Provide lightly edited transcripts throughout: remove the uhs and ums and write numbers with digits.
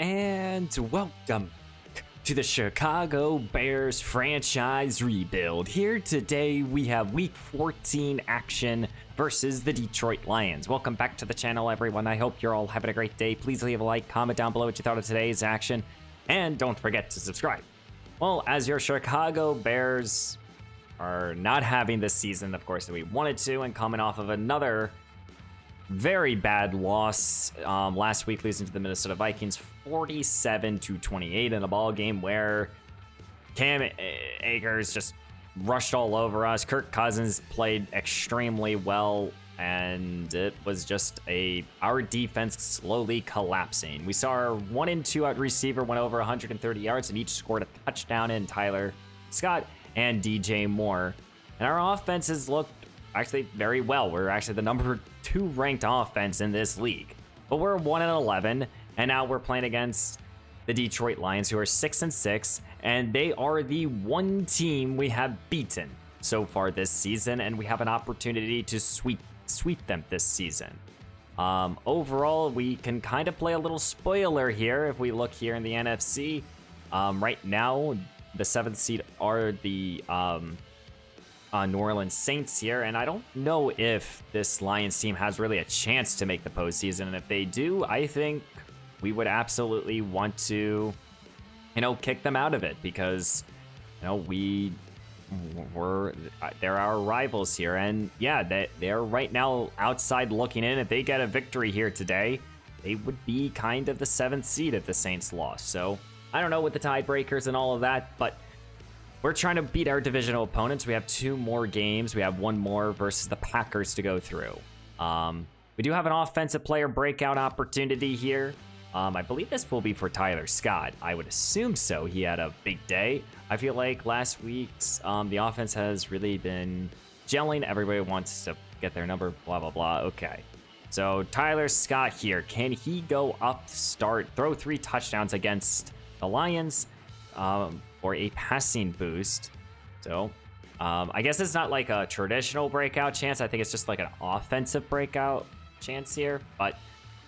and welcome to the Chicago Bears franchise rebuild. Here today we have week 14 action versus the Detroit Lions. Welcome back to the channel, everyone. I hope you're all having a great day. Please leave a like, comment down below what you thought of today's action, and don't forget to subscribe. Well, as your Chicago Bears are not having the season, of course, that we wanted to, and coming off of another very bad loss last week, losing to the Minnesota Vikings 47-28 in a ball game where Cam Akers just rushed all over us. Kirk Cousins played extremely well, and it was just our defense slowly collapsing. We saw our 1 and 2 out receiver went over 130 yards and each scored a touchdown in Tyler Scott and DJ Moore. And our offenses looked actually very well. We're actually the number 2 ranked offense in this league, but we're 1-11, and now we're playing against the Detroit Lions, who are 6-6, and they are the one team we have beaten so far this season, and we have an opportunity to sweep them this season. Overall, we can kind of play a little spoiler here if we look here in the NFC. Right now, the 7th seed are the New Orleans Saints here, and I don't know if this Lions team has really a chance to make the postseason, and if they do, I think we would absolutely want to, kick them out of it, because, they're our rivals here, and yeah, they're right now outside looking in. If they get a victory here today, they would be kind of the 7th seed if the Saints lost. So I don't know with the tiebreakers and all of that, but we're trying to beat our divisional opponents. We have 2 more games. We have 1 more versus the Packers to go through. We do have an offensive player breakout opportunity here. I believe this will be for Tyler Scott. I would assume so. He had a big day. I feel like last week's the offense has really been gelling. Everybody wants to get their number, blah, blah, blah. Okay. So Tyler Scott here. Can he go up to start, throw 3 touchdowns against the Lions? Or a passing boost. So I guess it's not like a traditional breakout chance. I think it's just like an offensive breakout chance here, but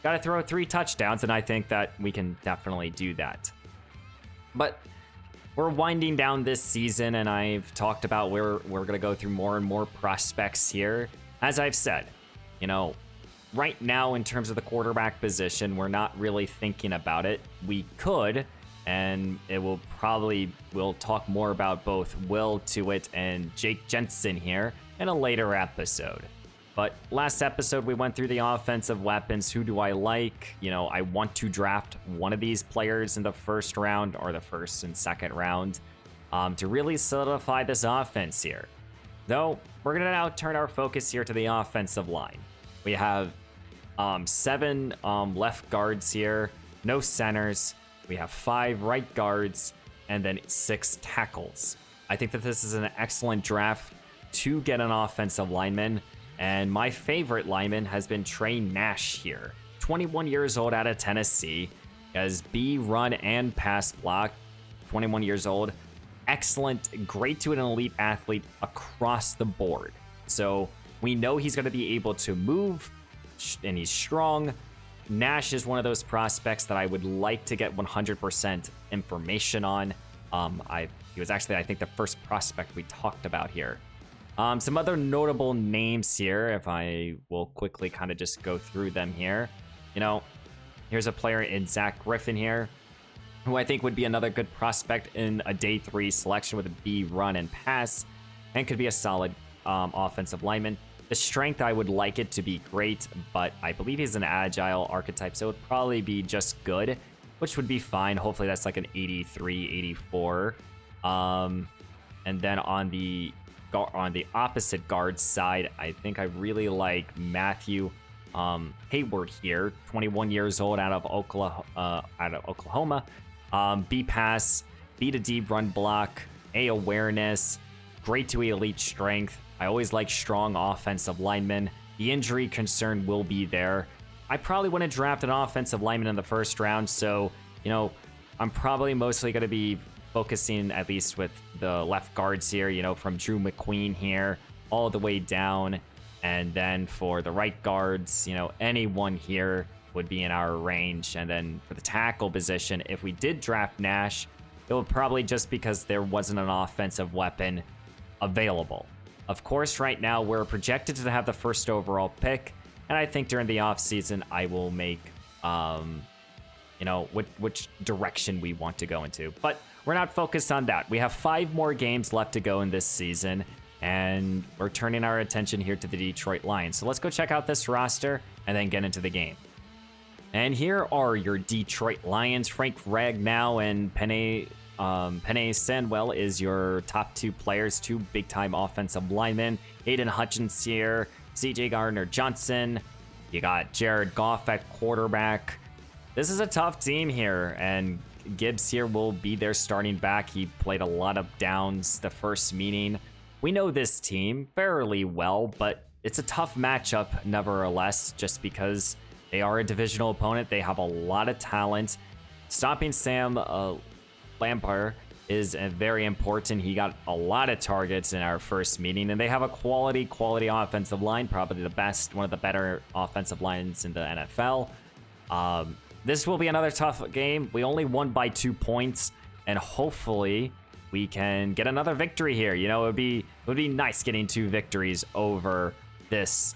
gotta throw 3 touchdowns, and I think that we can definitely do that. But we're winding down this season, and I've talked about where we're gonna go through more and more prospects here. As I've said, right now in terms of the quarterback position, we're not really thinking about it. We could, and we'll talk more about both Will Tuitt and Jake Jensen here in a later episode. But last episode, we went through the offensive weapons. Who do I like? I want to draft one of these players in the first round or the first and second round to really solidify this offense here. Though, we're going to now turn our focus here to the offensive line. We have 7 left guards here, no centers. We have 5 right guards, and then 6 tackles. I think that this is an excellent draft to get an offensive lineman, and my favorite lineman has been Trey Nash here. 21 years old out of Tennessee, has B, run, and pass block. 21 years old. Excellent, great to an elite athlete across the board. So we know he's going to be able to move, and he's strong. Nash is one of those prospects that I would like to get 100% information on. He was actually, I think, the first prospect we talked about here. Some other notable names here, if I will quickly kind of just go through them here. Here's a player in Zach Griffin here, who I think would be another good prospect in a day 3 selection with a B, run, and pass, and could be a solid offensive lineman. The strength, I would like it to be great, but I believe he's an agile archetype, so it would probably be just good, which would be fine. Hopefully that's like an 83, 84. And then on the opposite guard side, I think I really like Matthew Hayward here, 21 years old out of Oklahoma. B pass, B to D run block, A awareness, great to elite strength. I always like strong offensive linemen. The injury concern will be there. I probably wouldn't draft an offensive lineman in the first round, so, I'm probably mostly going to be focusing, at least with the left guards here, from Drew McQueen here all the way down. And then for the right guards, anyone here would be in our range. And then for the tackle position, if we did draft Nash, it would probably just because there wasn't an offensive weapon available. Of course, right now we're projected to have the first overall pick, and I think during the offseason I will make, you know, which direction we want to go into. But we're not focused on that. We have 5 more games left to go in this season, and we're turning our attention here to the Detroit Lions. So let's go check out this roster and then get into the game. And here are your Detroit Lions. Frank Ragnow and Penny Sandwell is your top 2 players, 2 big-time offensive linemen. Aiden Hutchins here, CJ Gardner-Johnson. You got Jared Goff at quarterback. This is a tough team here, and Gibbs here will be their starting back. He played a lot of downs the first meeting. We know this team fairly well, but it's a tough matchup nevertheless, just because they are a divisional opponent. They have a lot of talent. Stopping Sam Lampard is very important. He got a lot of targets in our first meeting, and they have a quality offensive line, probably the best, one of the better offensive lines in the NFL. This will be another tough game. We only won by 2 points, and hopefully we can get another victory here. You know, it would be nice getting 2 victories over this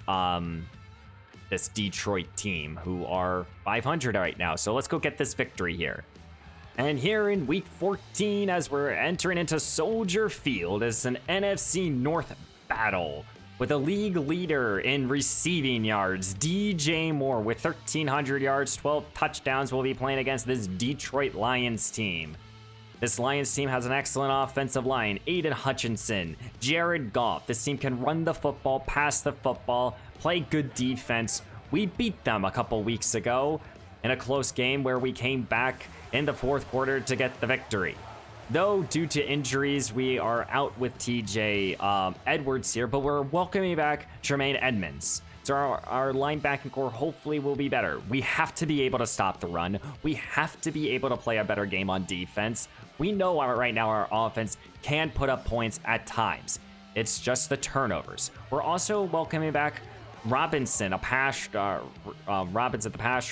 this Detroit team, who are 500 right now. So let's go get this victory here. And here in week 14, as we're entering into Soldier Field, it's an NFC North battle with a league leader in receiving yards. DJ Moore with 1,300 yards, 12 touchdowns, will be playing against this Detroit Lions team. This Lions team has an excellent offensive line. Aiden Hutchinson, Jared Goff. This team can run the football, pass the football, play good defense. We beat them a couple weeks ago in a close game where we came back in the 4th quarter to get the victory. Though, due to injuries, we are out with TJ Edwards here, but we're welcoming back Tremaine Edmonds. So our linebacking core hopefully will be better. We have to be able to stop the run. We have to be able to play a better game on defense. We know right now our offense can put up points at times. It's just the turnovers. We're also welcoming back Robinson, the pass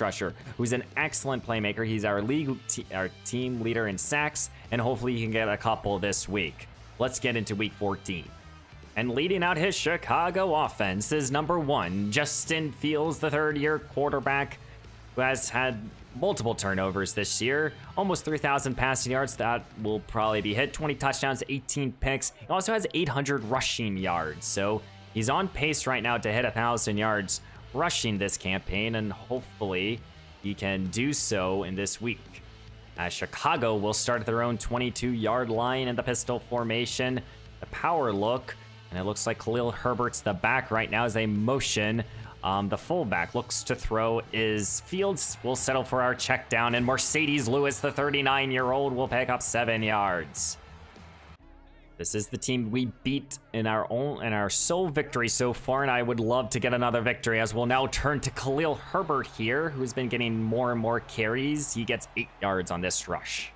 rusher, who's an excellent playmaker. He's our team leader in sacks, and hopefully he can get a couple this week. Let's get into week 14. And leading out his Chicago offense is number 1, Justin Fields, the 3rd-year quarterback, who has had multiple turnovers this year. Almost 3,000 passing yards. That will probably be hit. 20 touchdowns, 18 picks. He also has 800 rushing yards. So he's on pace right now to hit 1,000 yards rushing this campaign, and hopefully he can do so in this week. As Chicago will start at their own 22-yard line in the pistol formation. The power look, and it looks like Khalil Herbert's the back right now as they motion. The fullback looks to throw is Fields. Will settle for our check down, and Mercedes Lewis, the 39-year-old, will pick up 7 yards. This is the team we beat in our sole victory so far, and I would love to get another victory, as we'll now turn to Khalil Herbert here, who's been getting more and more carries. He gets 8 yards on this rush.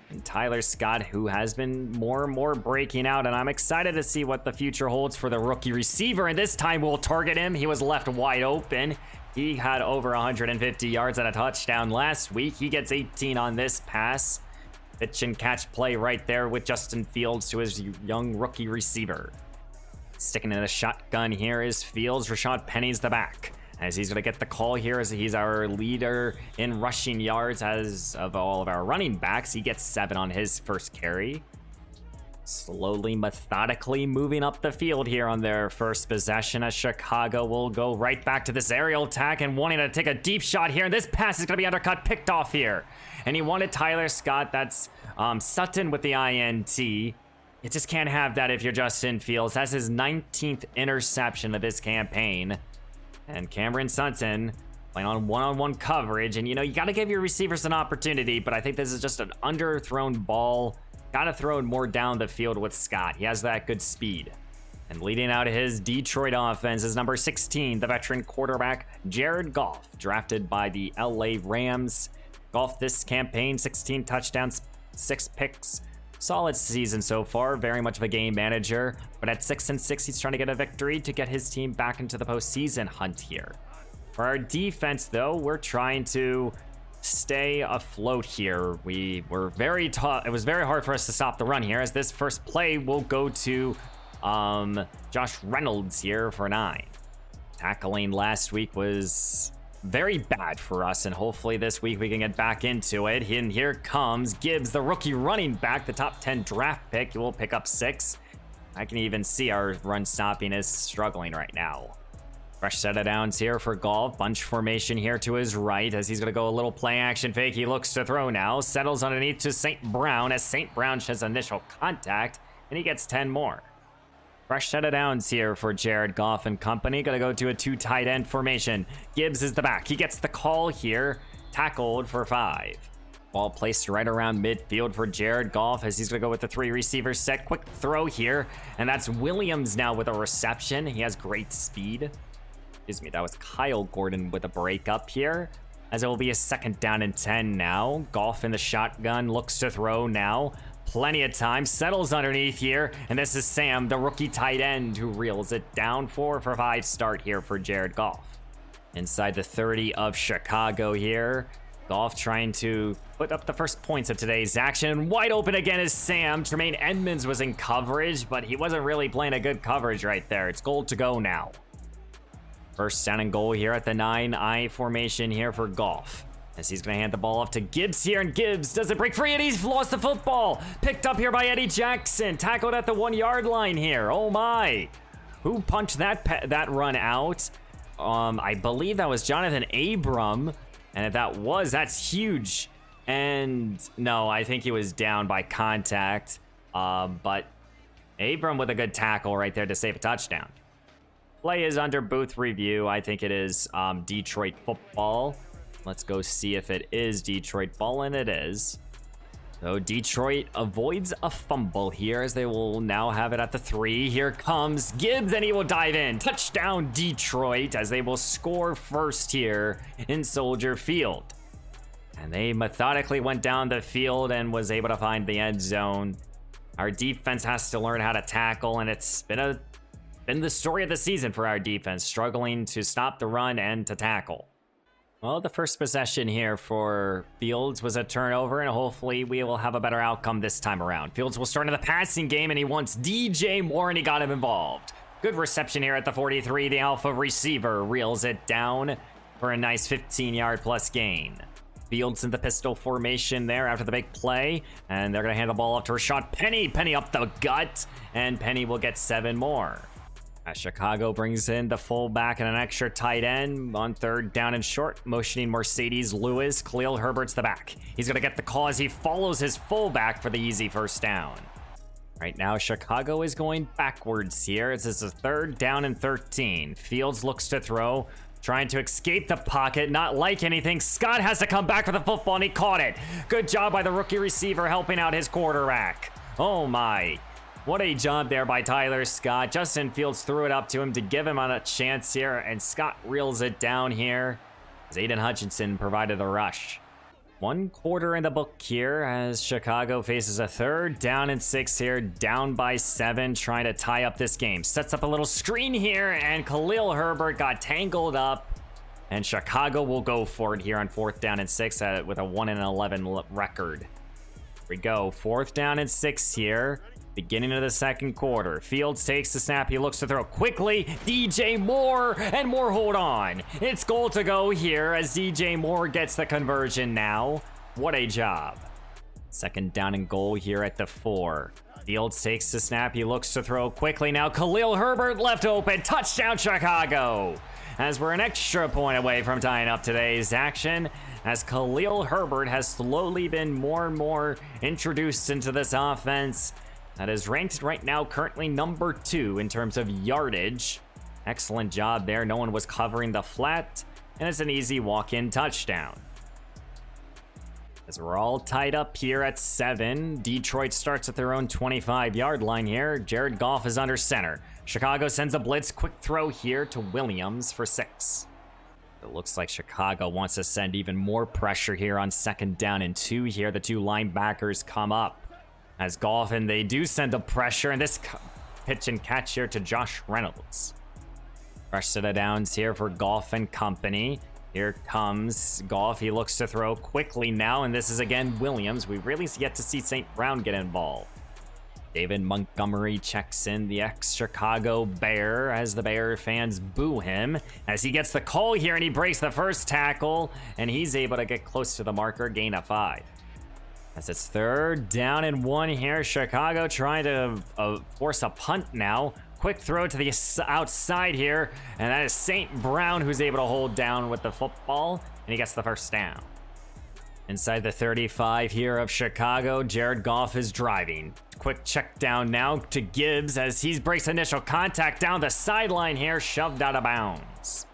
And Tyler Scott, who has been more and more breaking out, and I'm excited to see what the future holds for the rookie receiver, and this time we'll target him. He was left wide open. He had over 150 yards and a touchdown last week. He gets 18 on this pass. Pitch and catch play right there with Justin Fields to his young rookie receiver. Sticking in the shotgun here is Fields. Rashad Penny's the back, as he's going to get the call here, as he's our leader in rushing yards as of all of our running backs. He gets 7 on his first carry. Slowly, methodically moving up the field here on their first possession, as Chicago will go right back to this aerial attack and wanting to take a deep shot here. And this pass is going to be undercut, picked off here. And he wanted Tyler Scott. That's Sutton with the INT. You just can't have that if you're Justin Fields. That's his 19th interception of this campaign. And Cameron Sutton playing on one-on-one coverage. And, you know, you got to give your receivers an opportunity, but I think this is just an underthrown ball. Got to throw it more down the field with Scott. He has that good speed. And leading out his Detroit offense is number 16, the veteran quarterback, Jared Goff, drafted by the LA Rams. Goff this campaign, 16 touchdowns, 6 picks. Solid season so far, very much of a game manager. But at 6-6, he's trying to get a victory to get his team back into the postseason hunt here. For our defense, though, we're trying to stay afloat here. We were very tough. It was very hard for us to stop the run here, as this first play will go to Josh Reynolds here for 9. Tackling last week was very bad for us, and hopefully this week we can get back into it. And here comes Gibbs, the rookie running back, the top 10 draft pick. He will pick up 6. I can even see our run stopping is struggling right now. Fresh set of downs here for Golf. Bunch formation here to his right as he's going to go a little play action fake. He looks to throw now. Settles underneath to St. Brown as St. Brown has initial contact, and he gets 10 more. Fresh set of downs here for Jared Goff and company. Going to go to a 2 tight end formation. Gibbs is the back. He gets the call here. Tackled for 5. Ball placed right around midfield for Jared Goff as he's going to go with the 3 receiver set. Quick throw here, and that's Williams now with a reception. He has great speed. Excuse me, that was Kyle Gordon with a break up here, as it will be a 2nd down and 10 now. Goff in the shotgun, looks to throw now. Plenty of time, settles underneath here, and this is Sam, the rookie tight end, who reels it down. 4 for 5 start here for Jared Goff. Inside the 30 of Chicago here. Goff trying to put up the first points of today's action. Wide open again is Sam. Tremaine Edmonds was in coverage, but he wasn't really playing a good coverage right there. It's goal to go now. First down and goal here at the 9-eye formation here for Goff, as he's going to hand the ball off to Gibbs here, and Gibbs doesn't break free, and he's lost the football. Picked up here by Eddie Jackson. Tackled at the 1-yard line here. Oh my. Who punched that run out? I believe that was Jonathan Abram, and if that was, that's huge. And no, I think he was down by contact, but Abram with a good tackle right there to save a touchdown. Play is under booth review. I think it is Detroit football. Let's go see if it is Detroit ball, and it is. So Detroit avoids a fumble here, as they will now have it at the 3. Here comes Gibbs, and he will dive in. Touchdown Detroit, as they will score first here in Soldier Field. And they methodically went down the field and was able to find the end zone. Our defense has to learn how to tackle, and it's been the story of the season for our defense, struggling to stop the run and to tackle. Well, the first possession here for Fields was a turnover, and hopefully we will have a better outcome this time around. Fields will start in the passing game, and he wants DJ Moore, and he got him involved. Good reception here at the 43. The alpha receiver reels it down for a nice 15-yard plus gain. Fields in the pistol formation there after the big play, and they're going to hand the ball off to Rashad Penny. Penny up the gut, and Penny will get 7 more. As Chicago brings in the fullback and an extra tight end on 3rd down and short, motioning Mercedes Lewis. Khalil Herbert's the back. He's going to get the call as he follows his fullback for the easy first down. Right now, Chicago is going backwards here. This is a 3rd down and 13. Fields looks to throw, trying to escape the pocket, not like anything. Scott has to come back for the football, and he caught it. Good job by the rookie receiver helping out his quarterback. Oh my. What a job there by Tyler Scott. Justin Fields threw it up to him to give him a chance here, and Scott reels it down here as Aiden Hutchinson provided the rush. 1 quarter in the book here as Chicago faces a 3rd down and 6 here, down by 7, trying to tie up this game. Sets up a little screen here, and Khalil Herbert got tangled up, and Chicago will go for it here on 4th down and 6 with a 1-11 record. Here we go, 4th down and 6 here. Beginning of the 2nd quarter. Fields takes the snap. He looks to throw quickly. DJ Moore, and Moore hold on. It's goal to go here as DJ Moore gets the conversion now. What a job. 2nd down and goal here at the 4. Fields takes the snap. He looks to throw quickly now. Khalil Herbert left open. Touchdown Chicago. As we're an extra point away from tying up today's action, as Khalil Herbert has slowly been more and more introduced into this offense. That is ranked right now currently number 2 in terms of yardage. Excellent job there. No one was covering the flat, and it's an easy walk-in touchdown. As we're all tied up here at 7, Detroit starts at their own 25-yard line here. Jared Goff is under center. Chicago sends a blitz. Quick throw here to Williams for 6. It looks like Chicago wants to send even more pressure here on 2nd down and 2 here. The 2 linebackers come up as Goff, and they do send the pressure, and this pitch and catch here to Josh Reynolds. Fresh set of downs here for Goff and company. Here comes Goff. He looks to throw quickly now, and this is again Williams. We really yet to see St. Brown get involved. David Montgomery checks in, the ex-Chicago Bear, as the Bear fans boo him as he gets the call here, and he breaks the first tackle, and he's able to get close to the marker, gain of 5. As it's 3rd down and 1 here, Chicago trying to force a punt now. Quick throw to the outside here, and that is St. Brown who's able to hold down with the football, and he gets the first down. Inside the 35 here of Chicago, Jared Goff is driving. Quick check down now to Gibbs as he breaks initial contact down the sideline here, shoved out of bounds.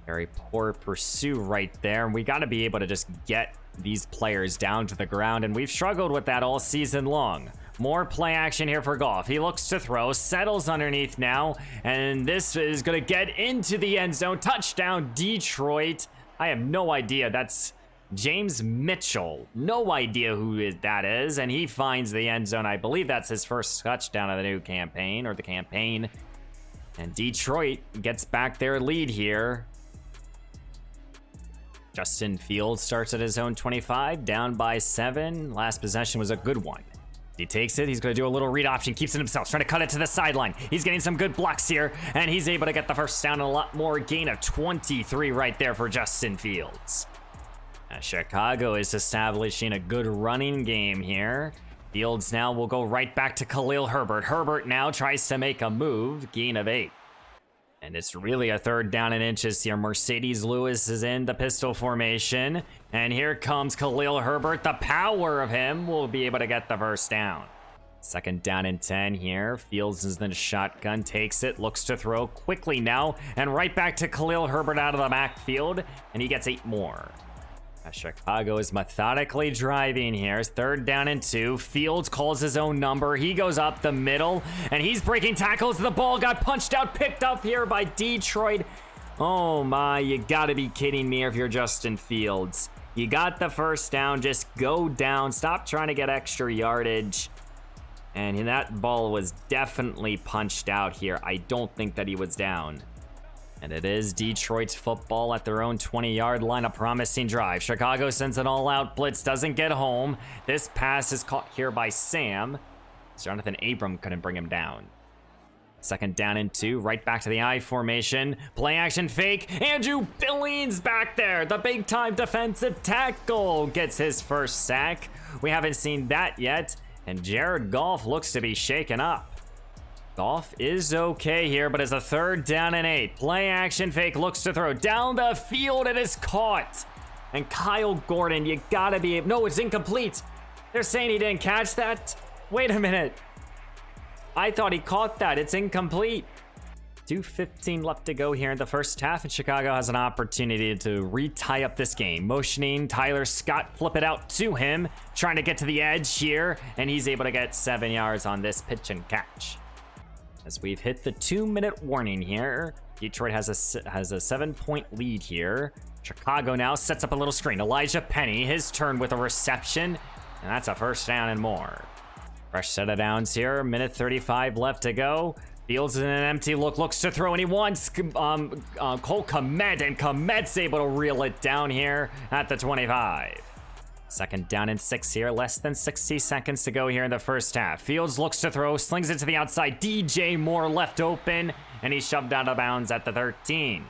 Very poor pursuit right there, and we got to be able to just get these players down to the ground, and we've struggled with that all season long. More play action here for Goff. He looks to throw, settles underneath now, and this is going to get into the end zone. Touchdown, Detroit. I have no idea. That's James Mitchell. No idea who that is, and he finds the end zone. I believe that's his first touchdown of the new campaign, or the campaign. And Detroit gets back their lead here. Justin Fields starts at his own 25, down by 7. Last possession was a good one. He takes it, he's going to do a little read option, keeps it himself, trying to cut it to the sideline. He's getting some good blocks here, and he's able to get the first down and a lot more. Gain of 23 right there for Justin Fields. Chicago is establishing a good running game here. Fields now will go right back to Khalil Herbert. Herbert now tries to make a move, gain of 8. And it's really a 3rd down and inches here. Mercedes Lewis is in the pistol formation. And here comes Khalil Herbert. The power of him will be able to get the first down. 2nd down and 10 here. Fields is in the shotgun, takes it, looks to throw quickly now. And right back to Khalil Herbert out of the backfield. And he gets 8 more. Chicago is methodically driving here. It's 3rd down and 2. Fields calls his own number. He goes up the middle, and he's breaking tackles. The ball got punched out, picked up here by Detroit. Oh my, you gotta be kidding me if you're Justin Fields. You got the first down, just go down. Stop trying to get extra yardage. And that ball was definitely punched out here. I don't think that he was down. And it is Detroit's football at their own 20-yard line. A promising drive. Chicago sends an all-out blitz, doesn't get home. This pass is caught here by Sam. Jonathan Abram couldn't bring him down. 2nd down and 2, right back to the I formation. Play action fake. Andrew Billings back there. The big-time defensive tackle gets his first sack. We haven't seen that yet. And Jared Goff looks to be shaken up. Goff is okay here, but it's a 3rd down and 8. Play action fake, looks to throw down the field. It is caught. And Kyle Gordon, you gotta be... No, it's incomplete. They're saying he didn't catch that. Wait a minute. I thought he caught that. It's incomplete. 2:15 left to go here in the first half, and Chicago has an opportunity to re-tie up this game. Motioning Tyler Scott, flip it out to him, trying to get to the edge here, and he's able to get 7 yards on this pitch and catch. As we've hit the 2-minute warning here, Detroit has a 7-point lead here. Chicago now sets up a little screen. Elijah Penny, his turn with a reception, and that's a first down and more. Fresh set of downs here, minute 35 left to go. Fields in an empty look, looks to throw, and he wants Cole Kmet, and Kmet's able to reel it down here at the 25. 2nd down and 6 here, less than 60 seconds to go here in the first half. Fields looks to throw, slings it to the outside. DJ Moore left open, and he's shoved out of bounds at the 13.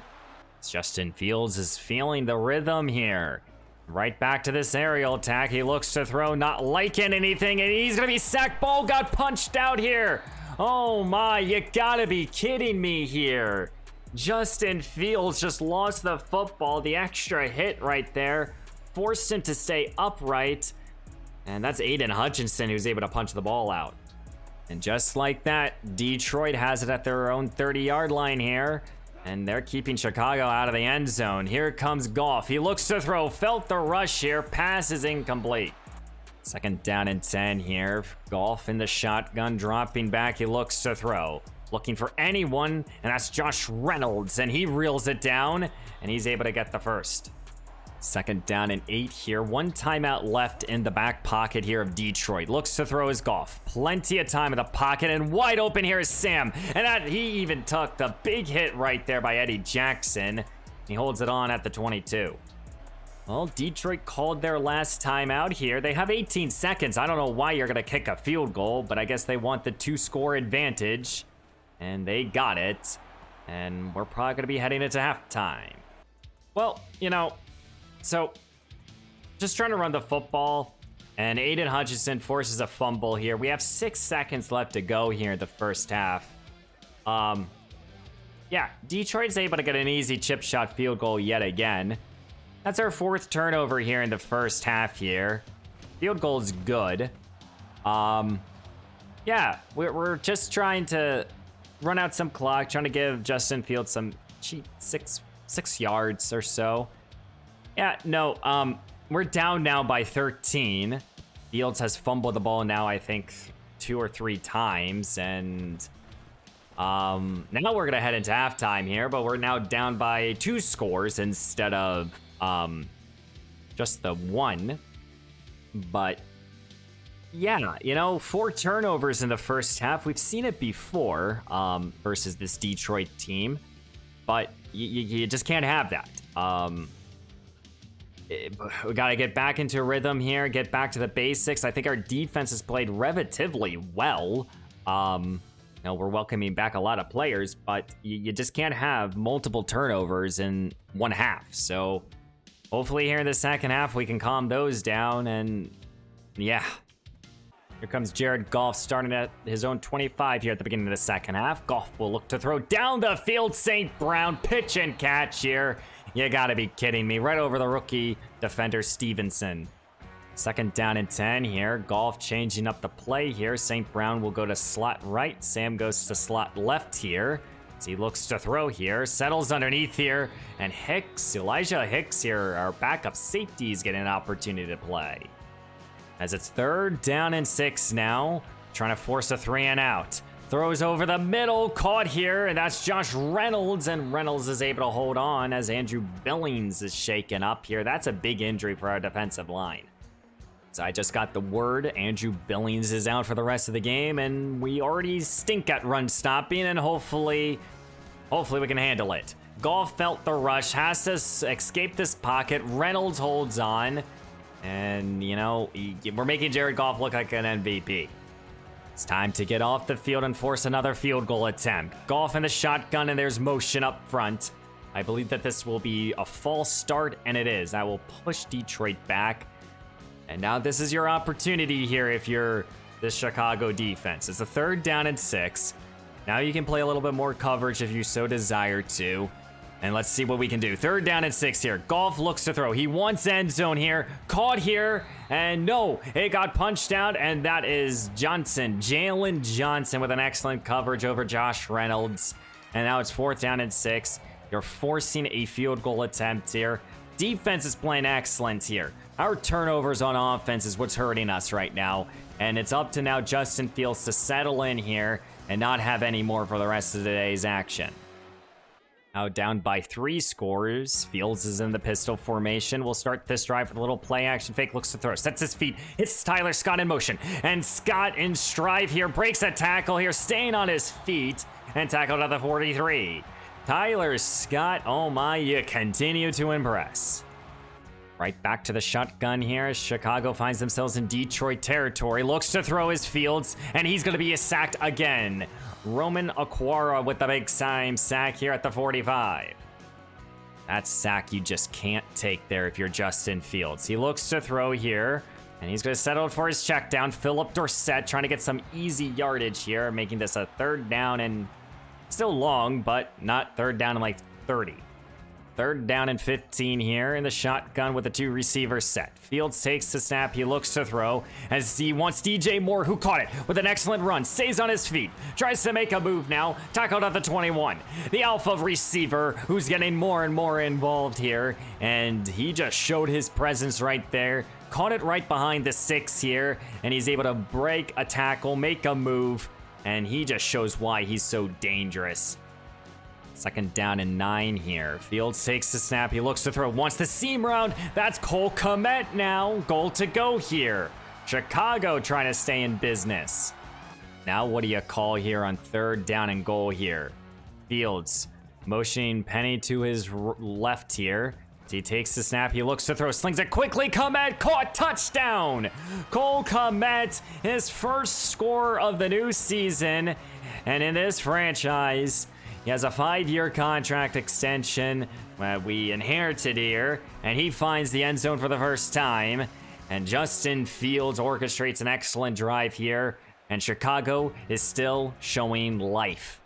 Justin Fields is feeling the rhythm here. Right back to this aerial attack. He looks to throw, not liking anything, and he's going to be sacked. Ball got punched out here. Oh my, you gotta be kidding me here. Justin Fields just lost the football. The extra hit right there forced him to stay upright. And that's Aiden Hutchinson who's able to punch the ball out. And just like that, Detroit has it at their own 30-yard line here. And they're keeping Chicago out of the end zone. Here comes Goff. He looks to throw, felt the rush here. Pass is incomplete. 2nd down and 10 here. Goff in the shotgun, dropping back. He looks to throw. Looking for anyone, and that's Josh Reynolds. And he reels it down, and he's able to get the first. Second down and 8 here. One timeout left in the back pocket here of Detroit. Looks to throw his Goff. Plenty of time in the pocket, and wide open here is Sam. And he even took the big hit right there by Eddie Jackson. He holds it on at the 22. Well, Detroit called their last timeout here. They have 18 seconds. I don't know why you're going to kick a field goal, but I guess they want the 2-score advantage. And they got it. And we're probably going to be heading into halftime. Well, you know, so just trying to run the football. And Aiden Hutchinson forces a fumble here. We have 6 seconds left to go here in the first half. Yeah, Detroit's able to get an easy chip shot field goal yet again. That's our 4th turnover here in the first half here. Field goal's good. Yeah, we're just trying to run out some clock, trying to give Justin Fields some cheap 6 yards or so. Yeah, no, we're down now by 13. Fields has fumbled the ball now, I think, 2 or 3 times, and now we're gonna head into halftime here, but we're now down by 2 scores instead of just the 1. But yeah, you know, 4 turnovers in the first half. We've seen it before versus this Detroit team, but you just can't have that. We got to get back into rhythm here, get back to the basics. I think our defense has played relatively well. You know, we're welcoming back a lot of players, but you just can't have multiple turnovers in one half. So hopefully here in the second half, we can calm those down. And yeah, here comes Jared Goff starting at his own 25 here at the beginning of the second half. Goff will look to throw down the field. St. Brown, pitch and catch here. You gotta be kidding me. Right over the rookie defender Stevenson. Second down and 10 here. Goff changing up the play here. St. Brown will go to slot right. Sam goes to slot left here. As he looks to throw here. Settles underneath here. And Elijah Hicks here, our backup safety, is getting an opportunity to play. As it's 3rd down and 6 now. Trying to force a 3 and out. Throws over the middle, caught here, and that's Josh Reynolds, and Reynolds is able to hold on as Andrew Billings is shaken up here. That's a big injury for our defensive line. So I just got the word Andrew Billings is out for the rest of the game, and we already stink at run stopping, and hopefully we can handle it. Goff felt the rush, has to escape this pocket. Reynolds holds on, and, you know, we're making Jared Goff look like an MVP. It's time to get off the field and force another field goal attempt. Goff in the shotgun, and there's motion up front. I believe that this will be a false start, and it is. I will push Detroit back. And now this is your opportunity here if you're the Chicago defense. It's a 3rd down and 6. Now you can play a little bit more coverage if you so desire to. And let's see what we can do. 3rd down and 6 here. Goff looks to throw. He wants end zone here. Caught here. And no, it got punched out. And that is Johnson. Jalen Johnson with an excellent coverage over Josh Reynolds. And now it's 4th down and 6. You're forcing a field goal attempt here. Defense is playing excellent here. Our turnovers on offense is what's hurting us right now. And it's up to now Justin Fields to settle in here and not have any more for the rest of today's action. Now down by 3 scores. Fields is in the pistol formation. We'll start this drive with a little play action fake. Looks to throw. Sets his feet. Hits Tyler Scott in motion. And Scott in stride here. Breaks a tackle here. Staying on his feet. And tackled at the 43. Tyler Scott, oh my, you continue to impress. Right back to the shotgun here as Chicago finds themselves in Detroit territory. Looks to throw his Fields. And he's going to be sacked again. Roman Aquara with the big time sack here at the 45. That sack you just can't take there if you're Justin Fields. He looks to throw here, and he's going to settle for his check down. Philip Dorsett trying to get some easy yardage here, making this a 3rd down and still long, but not 3rd down and like 30. 3rd down and 15 here in the shotgun with the 2 receivers set. Fields takes the snap. He looks to throw as he wants DJ Moore, who caught it with an excellent run. Stays on his feet. Tries to make a move now. Tackled at the 21. The alpha receiver who's getting more and more involved here. And he just showed his presence right there. Caught it right behind the 6 here. And he's able to break a tackle, make a move. And he just shows why he's so dangerous. Second down and 9 here. Fields takes the snap. He looks to throw. Wants the seam round. That's Cole Kmet now. Goal to go here. Chicago trying to stay in business. Now what do you call here on third down and goal here? Fields motioning Penny to his left here. He takes the snap. He looks to throw. Slings it quickly. Kmet caught. Touchdown. Cole Kmet, his first score of the new season. And in this franchise, he has a 5-year contract extension that we inherited here, and he finds the end zone for the first time. And Justin Fields orchestrates an excellent drive here, and Chicago is still showing life.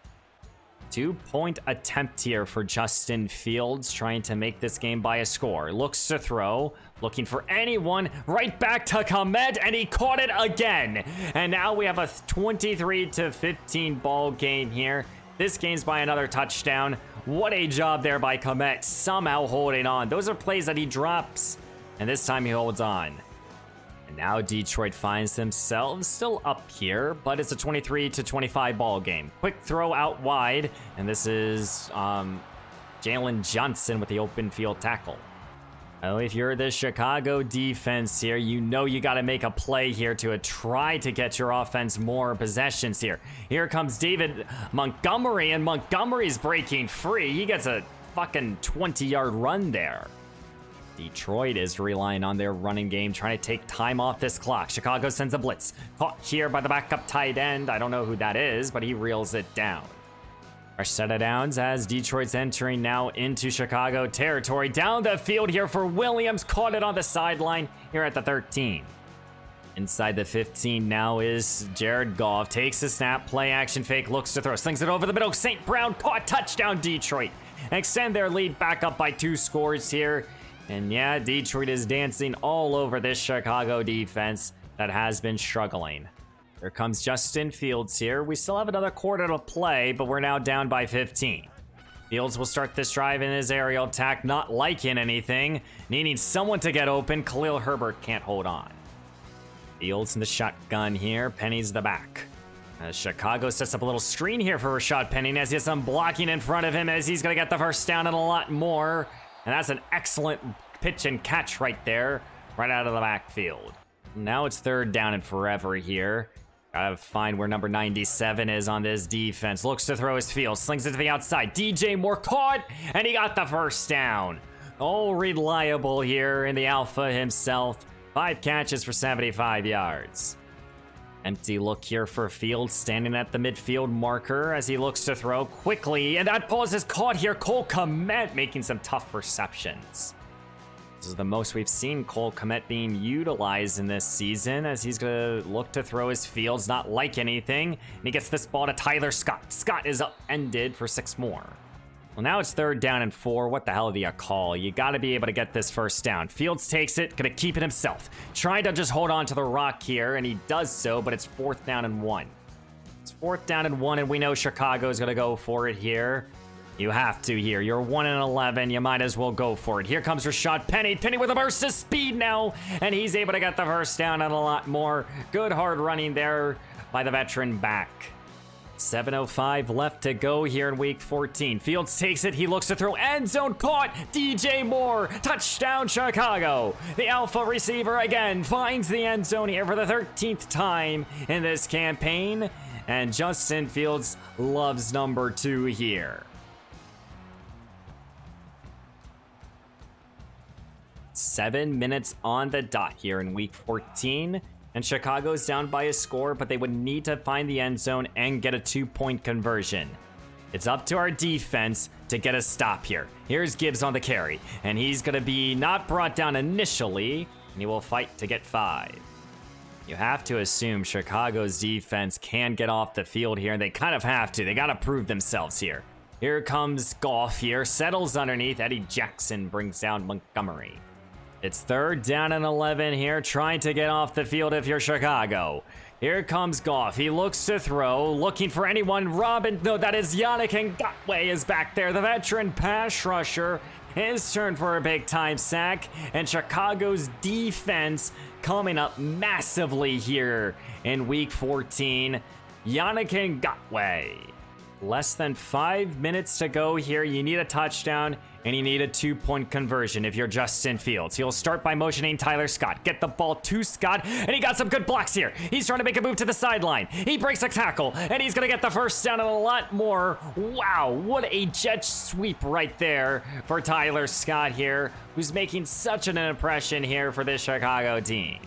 2-point attempt here for Justin Fields, trying to make this game by a score. Looks to throw, looking for anyone, right back to Kmet, and he caught it again. And now we have a 23-15 ball game here. This game's by another touchdown. What a job there by Kmet, somehow holding on. Those are plays that he drops, and this time he holds on. And now Detroit finds themselves still up here, but it's a 23-25 ball game. Quick throw out wide, and this is Jalen Johnson with the open field tackle. Well, if you're the Chicago defense here, you know you got to make a play here to try to get your offense more possessions here. Here comes David Montgomery, and Montgomery's breaking free. He gets a fucking 20-yard run there. Detroit is relying on their running game, trying to take time off this clock. Chicago sends a blitz. Caught here by the backup tight end. I don't know who that is, but he reels it down. Fresh set of downs as Detroit's entering now into Chicago territory. Down the field here for Williams. Caught it on the sideline here at the 13. Inside the 15 now is Jared Goff. Takes the snap, play action fake, looks to throw. Slings it over the middle. St. Brown caught. Touchdown Detroit. Extend their lead back up by 2 scores here. And yeah, Detroit is dancing all over this Chicago defense that has been struggling. Here comes Justin Fields here. We still have another quarter to play, but we're now down by 15. Fields will start this drive in his aerial attack, not liking anything. Needing someone to get open. Khalil Herbert can't hold on. Fields in the shotgun here. Penny's the back. As Chicago sets up a little screen here for Rashad Penny as he has some blocking in front of him as he's going to get the first down and a lot more. And that's an excellent pitch and catch right there, right out of the backfield. Now it's third down and forever here. Gotta find where number 97 is on this defense. Looks to throw his field, slings it to the outside. DJ Moore caught, and he got the first down. Oh, reliable here in the alpha himself. 5 catches for 75 yards. Empty look here for Fields, standing at the midfield marker as he looks to throw quickly. And that ball is caught here. Cole Kmet making some tough receptions. This is the most we've seen Cole Kmet being utilized in this season as he's going to look to throw his Fields, not like anything. And he gets this ball to Tyler Scott. Scott is upended for 6 more. Well, now it's third down and 4. What the hell do you call? You got to be able to get this first down. Fields takes it, going to keep it himself. Trying to just hold on to the rock here, and he does so, but it's 4th down and 1. It's 4th down and 1, and we know Chicago is going to go for it here. You have to here. You're 1 and 11. You might as well go for it. Here comes Rashad Penny. Penny with a burst of speed now, and he's able to get the first down and a lot more. Good hard running there by the veteran back. 7:05 left to go here in week 14. Fields takes it. He looks to throw. End zone caught. DJ Moore. Touchdown Chicago. The alpha receiver again finds the end zone here for the 13th time in this campaign. And Justin Fields loves number 2 here. 7 minutes on the dot here in week 14. And Chicago's down by a score, but they would need to find the end zone and get a 2-point conversion. It's up to our defense to get a stop here. Here's Gibbs on the carry, and he's going to be not brought down initially, and he will fight to get 5. You have to assume Chicago's defense can get off the field here, and they kind of have to. They got to prove themselves here. Here comes Goff here, settles underneath. Eddie Jackson brings down Montgomery. It's third down and 11 here, trying to get off the field if you're Chicago. Here comes Goff. He looks to throw, looking for anyone. No, that is Yannick Ngakoue is back there. The veteran pass rusher. His turn for a big-time sack. And Chicago's defense coming up massively here in week 14. Yannick Ngakoue Less than 5 minutes to go here. You need a touchdown, and you need a 2-point conversion if you're Justin Fields. He'll start by motioning Tyler Scott. Get the ball to Scott, and he got some good blocks here. He's trying to make a move to the sideline. He breaks a tackle, and he's going to get the first down and a lot more. Wow, what a jet sweep right there for Tyler Scott here, who's making such an impression here for this Chicago team.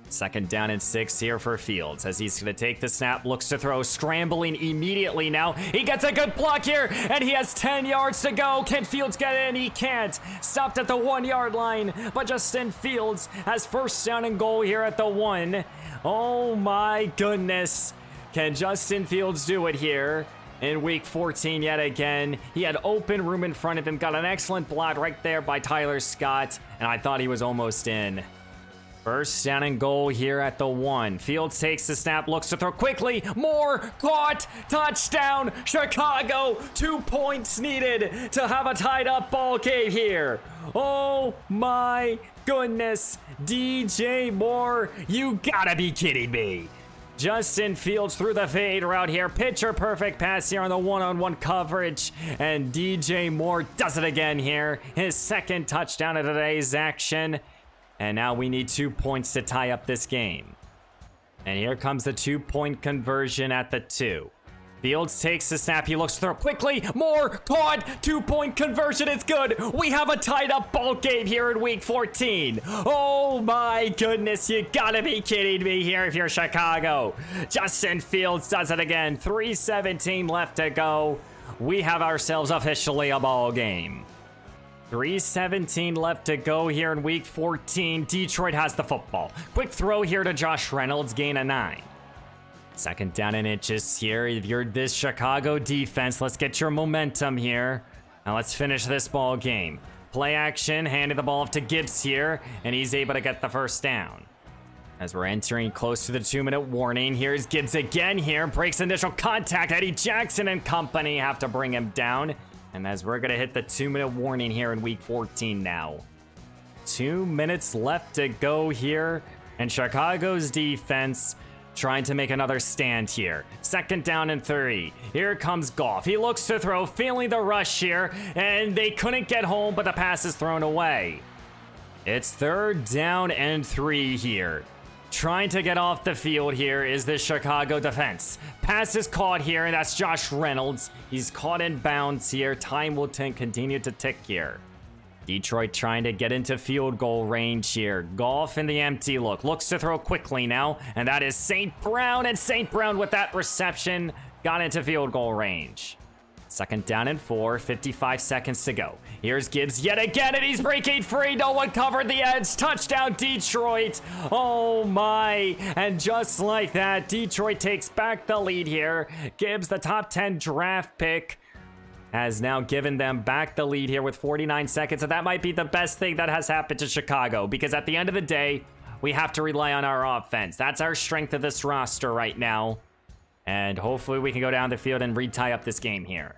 2nd down and 6 here for Fields as he's going to take the snap, looks to throw, scrambling immediately now. He gets a good block here, and he has 10 yards to go. Can Fields get in? He can't. Stopped at the 1-yard line, but Justin Fields has 1st down and goal here at the 1. Oh my goodness. Can Justin Fields do it here? In week 14 yet again. He had open room in front of him, got an excellent block right there by Tyler Scott, and I thought he was almost in. 1st down and goal here at the 1. Fields takes the snap, looks to throw quickly. More, caught, touchdown, Chicago. 2 points needed to have a tied up ball game here. Oh my goodness. DJ Moore, you gotta be kidding me. Justin Fields through the fade route here. Picture perfect pass here on the one-on-one coverage. And DJ Moore does it again here. His 2nd touchdown of today's action. And now we need 2 points to tie up this game. And here comes the 2-point conversion at the 2. Fields takes the snap. He looks to throw quickly. More, caught. 2-point conversion is good. We have a tied up ball game here in week 14. Oh my goodness. You gotta be kidding me here if you're Chicago. Justin Fields does it again. 3:17 left to go. We have ourselves officially a ball game. 3:17 left to go here in week 14. Detroit has the football. Quick throw here to Josh Reynolds, gain of 9. 2nd down and inches here. If you're this Chicago defense, let's get your momentum here. Now let's finish this ball game. Play action, handing the ball off to Gibbs here, and he's able to get the 1st down. As we're entering close to the 2-minute warning, here's Gibbs again here. Breaks initial contact. Eddie Jackson and company have to bring him down. And as we're going to hit the 2-minute warning here in week 14 now. 2 minutes left to go here. And Chicago's defense trying to make another stand here. 2nd down and 3. Here comes Goff. He looks to throw, feeling the rush here. And they couldn't get home, but the pass is thrown away. It's 3rd down and 3 here. Trying to get off the field here is the Chicago defense. Pass is caught here, and that's Josh Reynolds. He's caught in bounds here. Time will continue to tick here. Detroit trying to get into field goal range here. Goff in the empty look. Looks to throw quickly now, and that is St. Brown. And St. Brown with that reception got into field goal range. 2nd down and 4, 55 seconds to go. Here's Gibbs yet again, and he's breaking free. No one covered the edge. Touchdown, Detroit. Oh my. And just like that, Detroit takes back the lead here. Gibbs, the top 10 draft pick, has now given them back the lead here with 49 seconds. And that might be the best thing that has happened to Chicago, because at the end of the day, we have to rely on our offense. That's our strength of this roster right now. And hopefully we can go down the field and re-tie up this game here.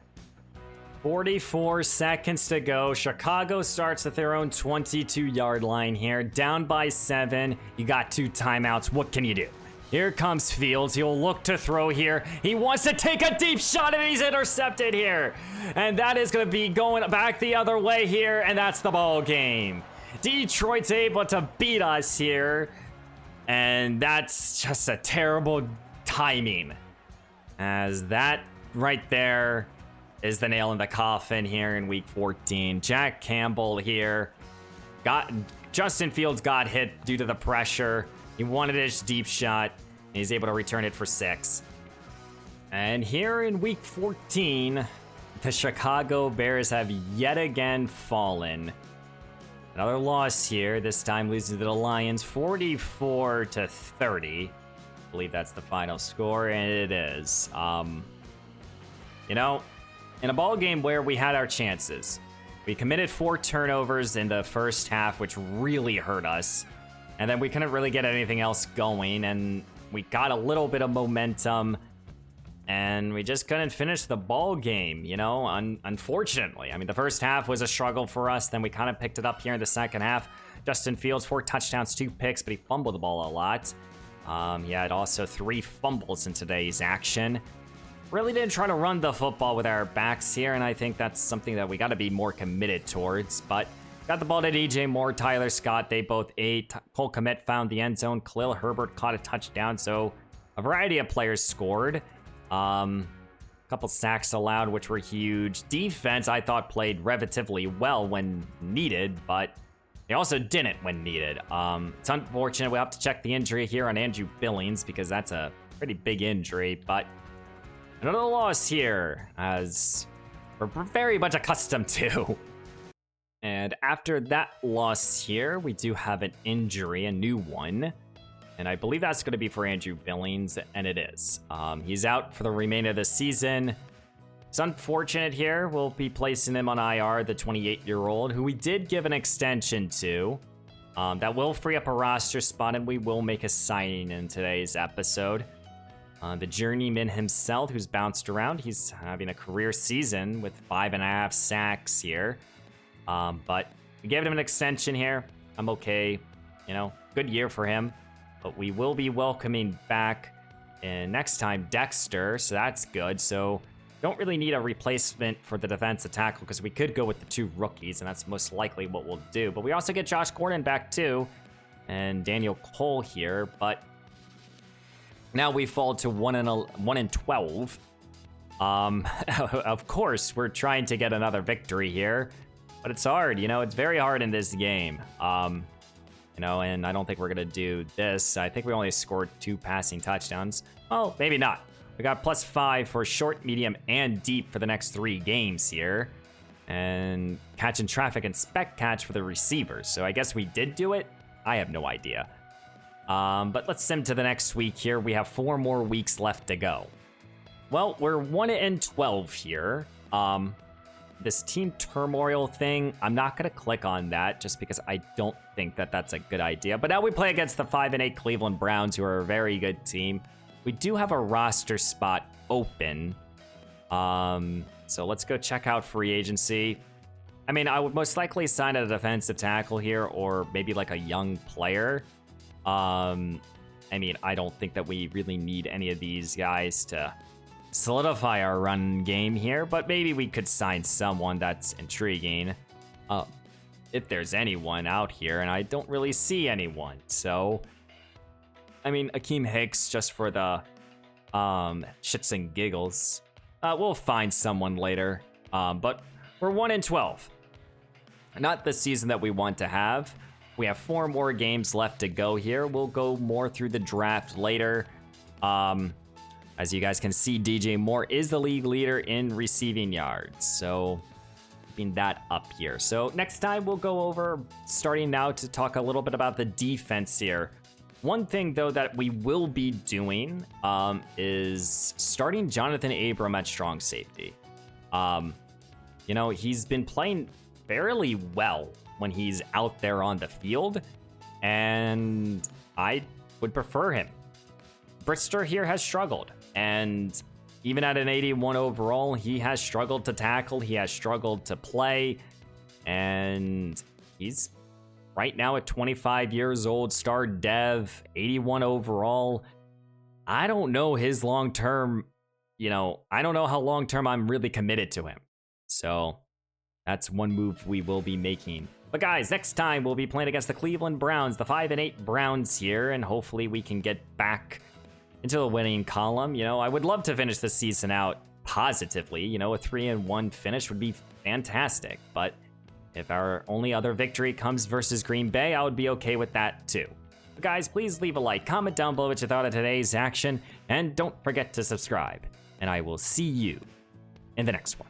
44 seconds to go. Chicago starts at their own 22-yard line here. Down by 7. You got 2 timeouts. What can you do? Here comes Fields. He'll look to throw here. He wants to take a deep shot, and he's intercepted here. And that is going to be going back the other way here, and that's the ball game. Detroit's able to beat us here. And that's just a terrible timing, as that right there is the nail in the coffin here in week 14. Jack Campbell here. Justin Fields got hit due to the pressure. He wanted his deep shot. And he's able to return it for 6. And here in week 14, the Chicago Bears have yet again fallen. Another loss here, this time losing to the Lions 44-30. I believe that's the final score, and it is. You know, in a ball game where we had our chances, we committed 4 turnovers in the first half, which really hurt us. And then we couldn't really get anything else going, and we got a little bit of momentum, and we just couldn't finish the ball game, you know, unfortunately. I mean, the first half was a struggle for us, then we kind of picked it up here in the second half. Justin Fields, 4 touchdowns, 2 picks, but he fumbled the ball a lot. He had also 3 fumbles in today's action. really didn't try to run the football with our backs here, and I think that's something that we got to be more committed towards. But got the ball to DJ Moore, Tyler Scott. They both ate. Cole Kmet found the end zone. Khalil Herbert caught a touchdown. So a variety of players scored. Couple sacks allowed, which were huge. Defense, I thought, played relatively well when needed, but they also didn't when needed. It's unfortunate. We'll have to check the injury here on Andrew Billings because that's a pretty big injury, but another loss here, as we're very much accustomed to. And after that loss here, we do have an injury, a new one. And I believe that's going to be for Andrew Billings, and it is. He's out for the remainder of the season. It's unfortunate here. We'll be placing him on IR, the 28-year-old, who we did give an extension to. That will free up a roster spot, and we will make a signing in today's episode. The journeyman himself, who's bounced around, he's having a career season with 5.5 sacks here. But we gave him an extension here. I'm okay. You know, good year for him. But we will be welcoming back next time Dexter, so that's good. So don't really need a replacement for the defensive tackle because we could go with the 2 rookies, and that's most likely what we'll do. But we also get Josh Gordon back too, and Daniel Cole here. But now we fall to 1-12. Of course, we're trying to get another victory here, but it's hard. You know, it's very hard in this game. You know, and I don't think we're going to do this. I think we only scored 2 passing touchdowns. Oh, maybe not. We got +5 for short, medium, and deep for the next 3 games here. And catch and traffic and spec catch for the receivers. So I guess we did do it. I have no idea. But let's sim to the next week here. We have 4 more weeks left to go. Well, we're 1-12 here. This team turmoil thing, I'm not going to click on that just because I don't think that that's a good idea. But now we play against the 5-8 Cleveland Browns, who are a very good team. We do have a roster spot open. So let's go check out free agency. I mean, I would most likely sign a defensive tackle here or maybe like a young player. I mean, I don't think that we really need any of these guys to solidify our run game here, but maybe we could sign someone that's intriguing. If there's anyone out here, and I don't really see anyone. So, I mean, Akeem Hicks just for the shits and giggles. We'll find someone later. But we're 1-12. Not the season that we want to have. We have 4 more games left to go here. We'll go more through the draft later. As you guys can see, DJ Moore is the league leader in receiving yards. So, keeping that up here. So, next time we'll go over, starting now to talk a little bit about the defense here. One thing, though, that we will be doing is starting Jonathan Abram at strong safety. You know, he's been playing fairly well when he's out there on the field, and I would prefer him. Brister here has struggled, and even at an 81 overall, he has struggled to tackle, he has struggled to play, and he's right now at 25 years old, star dev, 81 overall. I don't know his long-term, you know, I don't know how long-term I'm really committed to him. So that's one move we will be making. But guys, next time we'll be playing against the Cleveland Browns, the 5-8 Browns here, and hopefully we can get back into the winning column. You know, I would love to finish the season out positively. You know, a 3-1 finish would be fantastic. But if our only other victory comes versus Green Bay, I would be okay with that too. But guys, please leave a like, comment down below what you thought of today's action, and don't forget to subscribe. And I will see you in the next one.